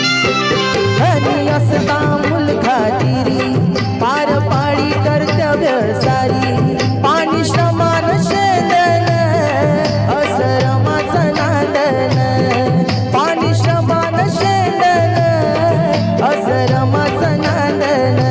धनी असता मुलगा तिरी पार पाडी कर्तव्य सारी पाणी श्रमान शेदन असरमाचं नांदन पाणी श्रमान शेदन असरमाचं नांदन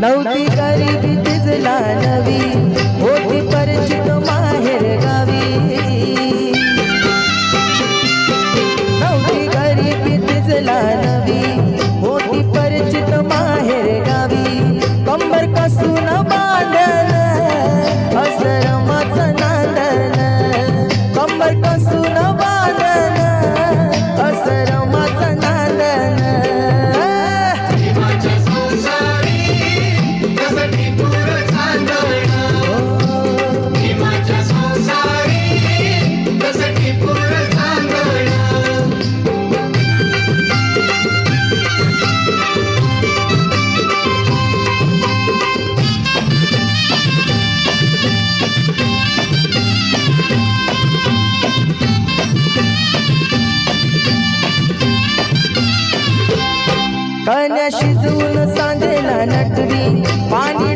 नव्हती गरिबी तिजला नवी होती परिचित माहेर गावी नव्हती गरिबी तिजला नवी होती परिचित माहेर गावी कंबर कसून बांधन असरमाचं नांदन कंबर कसून बांधन असरमाचं नांदन कन्या शिजवून सांजेला नटवी पाणी